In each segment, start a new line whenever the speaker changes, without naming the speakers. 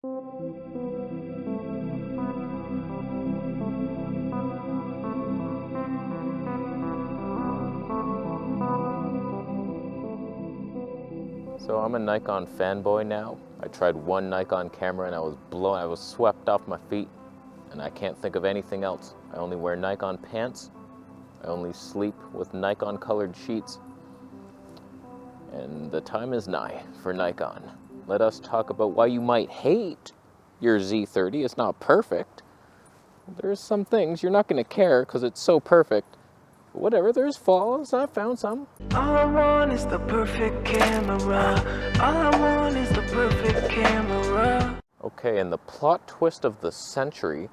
So I'm a Nikon fanboy now. I tried one Nikon camera and I was swept off my feet, and I can't think of anything else. I only wear Nikon pants. I only sleep with Nikon colored sheets. And the time is nigh for Nikon. Let us talk about why you might hate your Z30. It's not perfect. There's some things you're not going to care because it's so perfect. But whatever, there's flaws. I found some.
All I want is the perfect camera. All I want is the perfect camera.
Okay, and the plot twist of the century,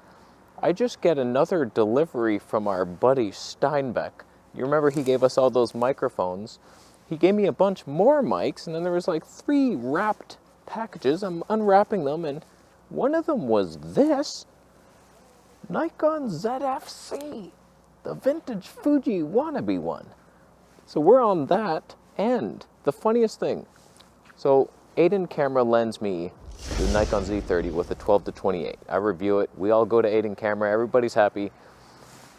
I just get another delivery from our buddy Steinbeck. You remember he gave us all those microphones. He gave me a bunch more mics, and then there was like 3 wrapped packages. I'm unwrapping them, and one of them was this Nikon ZFC, the vintage Fuji wannabe one. So we're on that, and the funniest thing, so Aiden Camera lends me the Nikon Z30 with a 12-28. I review it, we all go to Aiden Camera, everybody's happy.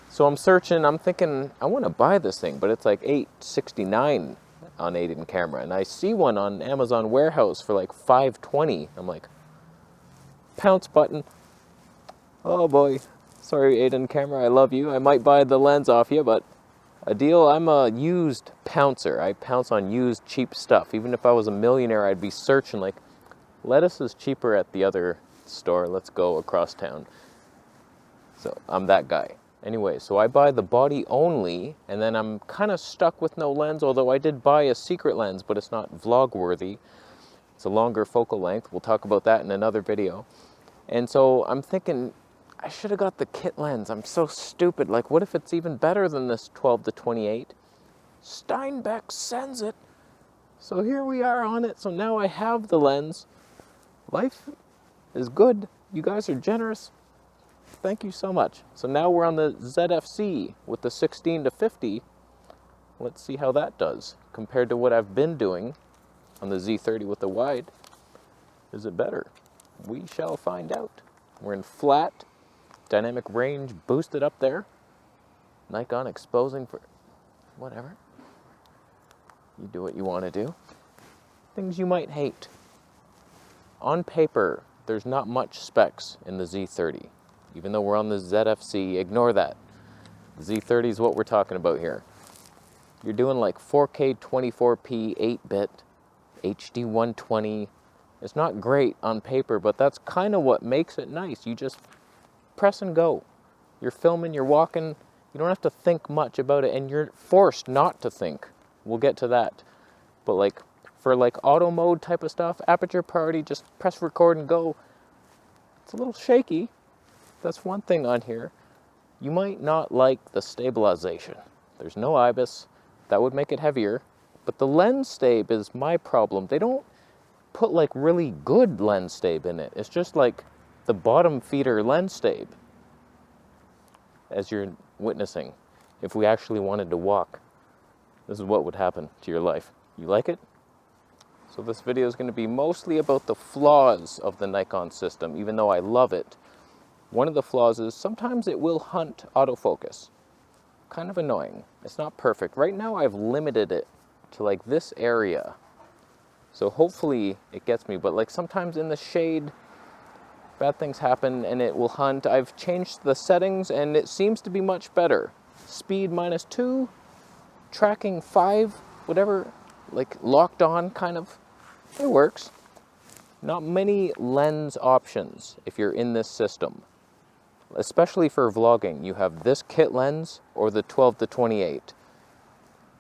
So I'm searching, I'm thinking, I want to buy this thing, but it's like $869 on Aiden Camera, and I see one on Amazon Warehouse for like $520. I'm like, pounce button. Oh boy, sorry Aiden Camera, I love you. I might buy the lens off you, but a deal. I'm a used pouncer. I pounce on used cheap stuff. Even if I was a millionaire, I'd be searching like, lettuce is cheaper at the other store. Let's go across town. So I'm that guy. Anyway, so I buy the body only, and then I'm kind of stuck with no lens, although I did buy a secret lens, but it's not vlog worthy. It's a longer focal length. We'll talk about that in another video. And so I'm thinking, I should have got the kit lens. I'm so stupid. Like, what if it's even better than this 12-28? Steinbeck sends it. So here we are on it. So now I have the lens. Life is good. You guys are generous. Thank you so much. So now we're on the ZFC with the 16-50. Let's see how that does compared to what I've been doing on the Z30 with the wide. Is it better? We shall find out. We're in flat, dynamic range boosted up there. Nikon exposing for whatever. You do what you want to do. Things you might hate. On paper, there's not much specs in the Z30. Even though we're on the ZFC, ignore that. The Z30 is what we're talking about here. You're doing like 4K 24p 8-bit, HD 120. It's not great on paper, but that's kind of what makes it nice. You just press and go. You're filming, you're walking. You don't have to think much about it, and you're forced not to think. We'll get to that. But like for like auto mode type of stuff, aperture priority, just press record and go. It's a little shaky. That's one thing on here. You might not like the stabilization. There's no IBIS. That would make it heavier. But the lens stabe is my problem. They don't put like really good lens stabe in it. It's just like the bottom feeder lens stabe, as you're witnessing. If we actually wanted to walk, this is what would happen to your life. You like it? So this video is going to be mostly about the flaws of the Nikon system, even though I love it. One of the flaws is sometimes it will hunt autofocus. Kind of annoying. It's not perfect. Right now I've limited it to like this area. So hopefully it gets me, but like sometimes in the shade, bad things happen and it will hunt. I've changed the settings and it seems to be much better. Speed -2, tracking 5, whatever, like locked on kind of. It works. Not many lens options if you're in this system. Especially for vlogging, you have this kit lens or the 12-28.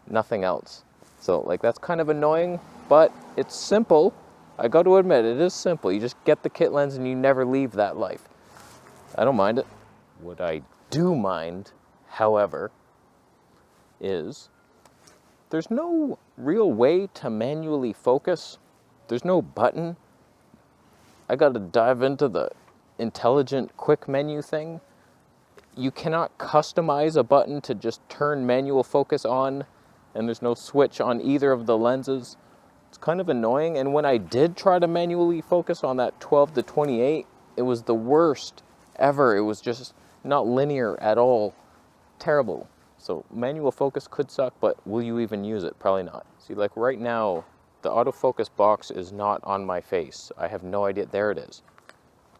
Nothing else. So like that's kind of annoying, but it's simple. I got to admit, it is simple. You just get the kit lens and you never leave that life. I don't mind it. What I do mind, however, is there's no real way to manually focus. There's no button. I got to dive into the intelligent quick menu thing. You cannot customize a button to just turn manual focus on, and there's no switch on either of the lenses. It's kind of annoying, and when I did try to manually focus on that 12 to 28, it was the worst ever. It was just not linear at all. Terrible. So manual focus could suck, but will you even use it? Probably not. See, like right now, the autofocus box is not on my face. I have no idea. There it is.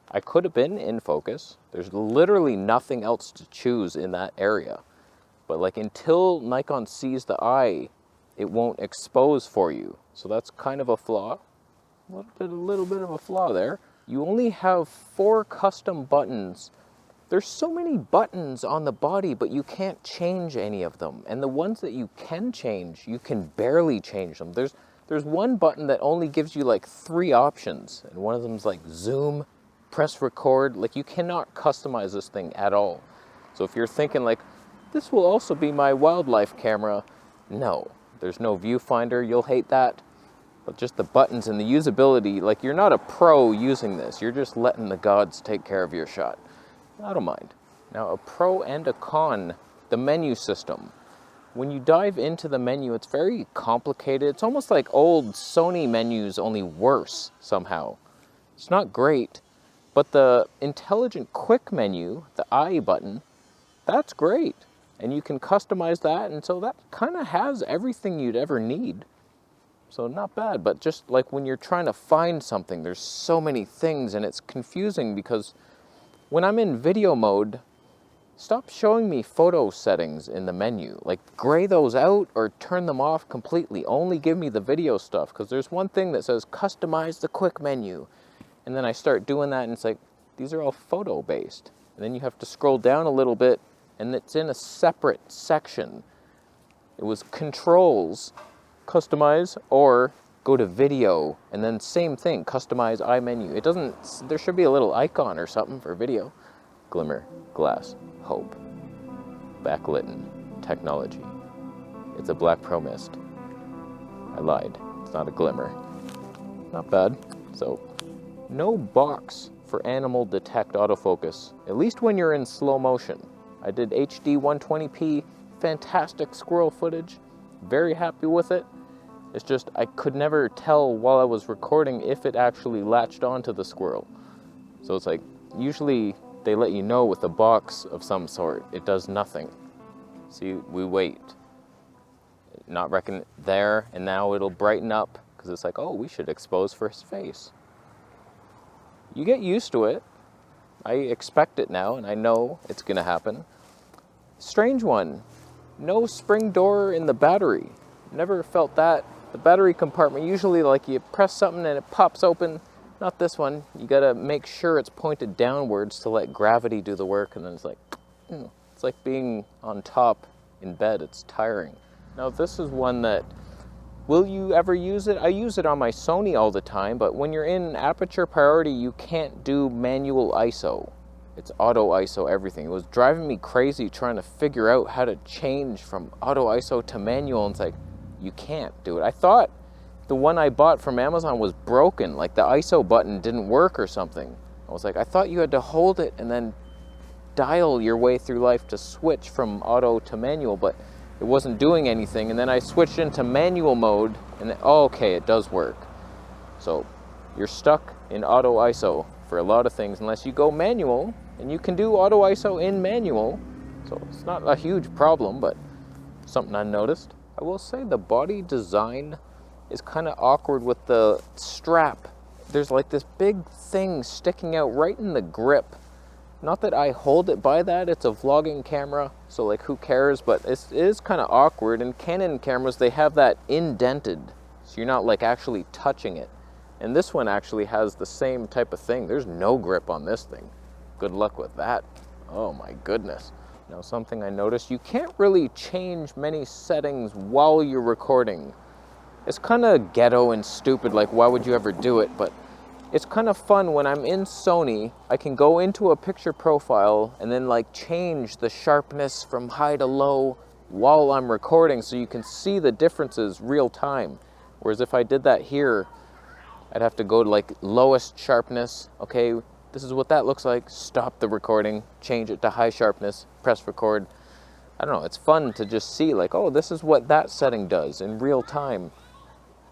I could have been in focus. There's literally nothing else to choose in that area. But like until Nikon sees the eye, it won't expose for you. So that's kind of a flaw. A little bit of a flaw there. You only have 4 custom buttons. There's so many buttons on the body, but you can't change any of them. And the ones that you can change, you can barely change them. There's one button that only gives you like 3 options. And one of them's like zoom, press record. Like you cannot customize this thing at all. So if you're thinking like, this will also be my wildlife camera, no. There's no viewfinder, you'll hate that. But just the buttons and the usability, like you're not a pro using this. You're just letting the gods take care of your shot. I don't mind. Now a pro and a con, the menu system. When you dive into the menu, it's very complicated. It's almost like old Sony menus, only worse somehow. It's not great, but the intelligent quick menu, the I button, that's great. And you can customize that, and so that kind of has everything you'd ever need. So not bad, but just like when you're trying to find something, there's so many things, and it's confusing because when I'm in video mode, stop showing me photo settings in the menu. Like gray those out or turn them off completely. Only give me the video stuff, because there's one thing that says customize the quick menu. And then I start doing that, and it's like, these are all photo based. And then you have to scroll down a little bit, and it's in a separate section. It was controls, customize, or go to video, and then same thing, customize iMenu. It doesn't, there should be a little icon or something for video. Glimmer, glass, hope, backlit technology. It's a black pro mist. I lied, it's not a glimmer. Not bad. So, no box for animal detect autofocus, at least when you're in slow motion. I did HD 120p, fantastic squirrel footage, very happy with it. It's just I could never tell while I was recording if it actually latched onto the squirrel. So it's like, usually they let you know with a box of some sort. It does nothing. See, we wait. Not reckon there, and now it'll brighten up, because it's like, oh, we should expose for his face. You get used to it. I expect it now, and I know it's gonna happen. Strange one, no spring door in the battery. Never felt that. The battery compartment, usually like you press something and it pops open. Not this one. You gotta make sure it's pointed downwards to let gravity do the work, and then it's like, it's like being on top in bed. It's tiring. Now this is one that, will you ever use it? I use it on my Sony all the time, but when you're in aperture priority, you can't do manual ISO. It's auto ISO everything. It was driving me crazy trying to figure out how to change from auto ISO to manual, and it's like, you can't do it. I thought the one I bought from Amazon was broken, like the ISO button didn't work or something. I was like, I thought you had to hold it and then dial your way through life to switch from auto to manual, but it wasn't doing anything. And then I switched into manual mode, and then, oh, okay, it does work. So you're stuck in auto ISO for a lot of things unless you go manual, and you can do auto ISO in manual. So it's not a huge problem, but something I noticed. I will say the body design is kind of awkward with the strap. There's like this big thing sticking out right in the grip. Not that I hold it by that, it's a vlogging camera, so like who cares, but it is kind of awkward. And Canon cameras, they have that indented, so you're not like actually touching it. And this one actually has the same type of thing. There's no grip on this thing. Good luck with that. Oh my goodness. Now something I noticed, you can't really change many settings while you're recording. It's kind of ghetto and stupid, like why would you ever do it? But it's kind of fun when I'm in Sony, I can go into a picture profile and then like change the sharpness from high to low while I'm recording, so you can see the differences real time. Whereas if I did that here, I'd have to go to like lowest sharpness. Okay, this is what that looks like. Stop the recording, change it to high sharpness, press record. I don't know, it's fun to just see like, oh, this is what that setting does in real time.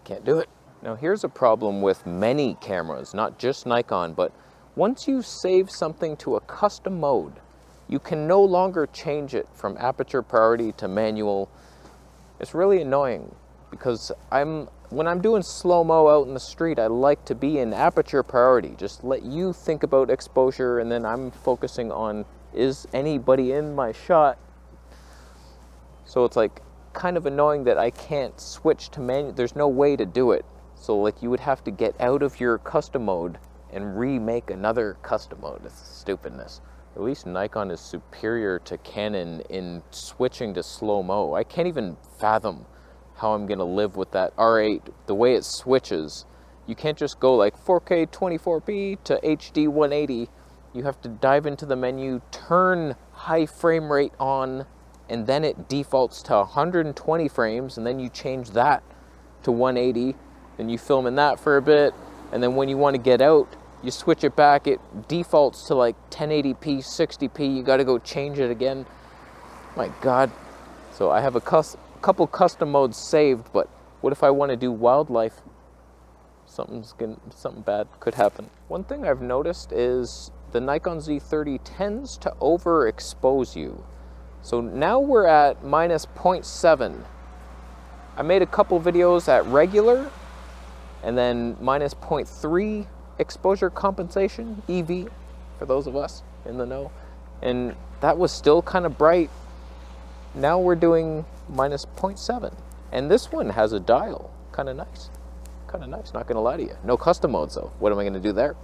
Can't do it. Now here's a problem with many cameras, not just Nikon, but once you save something to a custom mode, you can no longer change it from aperture priority to manual. It's really annoying because when I'm doing slow-mo out in the street, I like to be in aperture priority. Just let you think about exposure, and then I'm focusing on, is anybody in my shot? So it's like kind of annoying that I can't switch to manual. There's no way to do it. So like you would have to get out of your custom mode and remake another custom mode. It's stupidness. At least Nikon is superior to Canon in switching to slow-mo. I can't even fathom how I'm gonna live with that R8, the way it switches. You can't just go like 4K 24p to HD 180. You have to dive into the menu, turn high frame rate on, and then it defaults to 120 frames, and then you change that to 180, and you film in that for a bit, and then when you want to get out, you switch it back, it defaults to like 1080p, 60p, you gotta go change it again. My God. So I have a couple custom modes saved, but what if I want to do wildlife? Something bad could happen. One thing I've noticed is the Nikon Z30 tends to overexpose you. So now we're at minus 0.7. I made a couple videos at regular, and then minus 0.3 exposure compensation, EV, for those of us in the know. And that was still kind of bright. Now we're doing minus 0.7. And this one has a dial, kind of nice. Kind of nice, not gonna lie to you. No custom modes though. What am I gonna do there?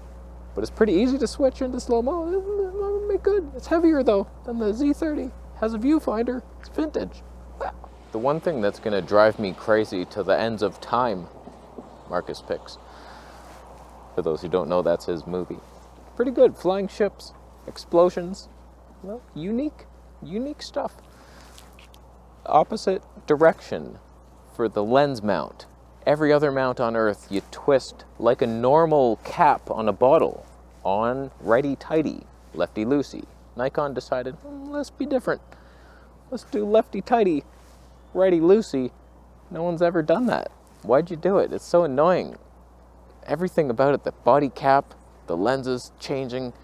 But it's pretty easy to switch into slow-mo. Make good. It's heavier though than the Z30. Has a viewfinder. It's vintage. Wow. The one thing that's gonna drive me crazy to the ends of time, Marcus Picks. For those who don't know, that's his movie. Pretty good. Flying ships, explosions. Well, unique stuff. Opposite direction for the lens mount. Every other mount on Earth, you twist like a normal cap on a bottle. On righty-tighty, lefty-loosey. Nikon decided, let's be different. Let's do lefty-tighty, righty-loosey. No one's ever done that. Why'd you do it? It's so annoying. Everything about it, the body cap, the lenses changing,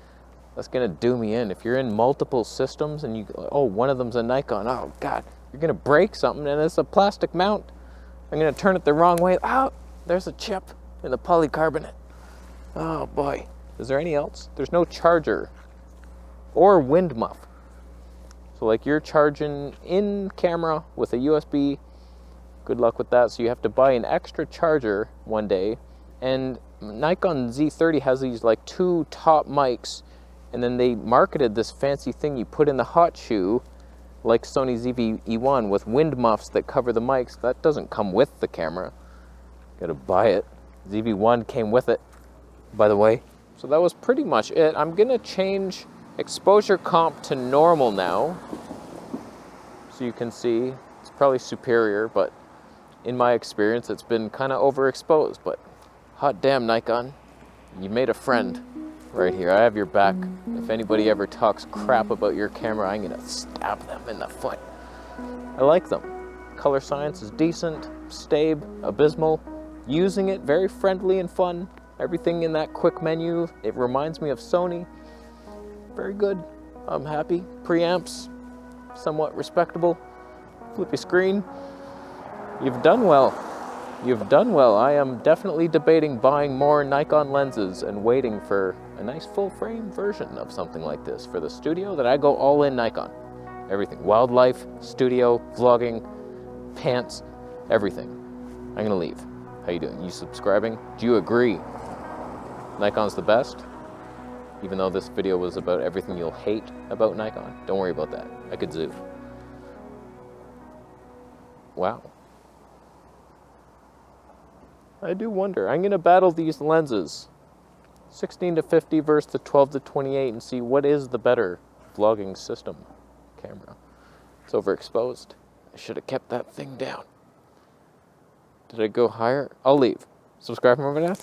that's gonna do me in. If you're in multiple systems and you, oh, one of them's a Nikon, oh God, you're gonna break something and it's a plastic mount. I'm gonna turn it the wrong way. Oh, there's a chip in the polycarbonate. Oh boy. Is there any else? There's no charger or wind muff. So like you're charging in camera with a USB, good luck with that. So you have to buy an extra charger one day. And Nikon Z30 has these like two top mics, and then they marketed this fancy thing you put in the hot shoe, like Sony ZV-E1 with wind muffs that cover the mics. That doesn't come with the camera. Gotta buy it. ZV-1 came with it, by the way. So that was pretty much it. I'm gonna change exposure comp to normal now. So you can see, it's probably superior, but in my experience, it's been kind of overexposed, but hot damn, Nikon, you made a friend right here. I have your back. If anybody ever talks crap about your camera, I'm gonna stab them in the foot. I like them. Color science is decent, stabe, abysmal. Using it, very friendly and fun. Everything in that quick menu, it reminds me of Sony. Very good. I'm happy. Preamps, somewhat respectable. Flippy screen. You've done well. You've done well. I am definitely debating buying more Nikon lenses and waiting for a nice full frame version of something like this for the studio that I go all in Nikon. Everything. Wildlife, studio, vlogging, pants, everything. I'm gonna leave. How you doing? You subscribing? Do you agree? Nikon's the best? Even though this video was about everything you'll hate about Nikon. Don't worry about that. I could zoom. Wow. I do wonder. I'm gonna battle these lenses. 16 to 50 versus the 12 to 28 and see what is the better vlogging system camera. It's overexposed. I should have kept that thing down. Did I go higher? I'll leave. Subscribe for more videos.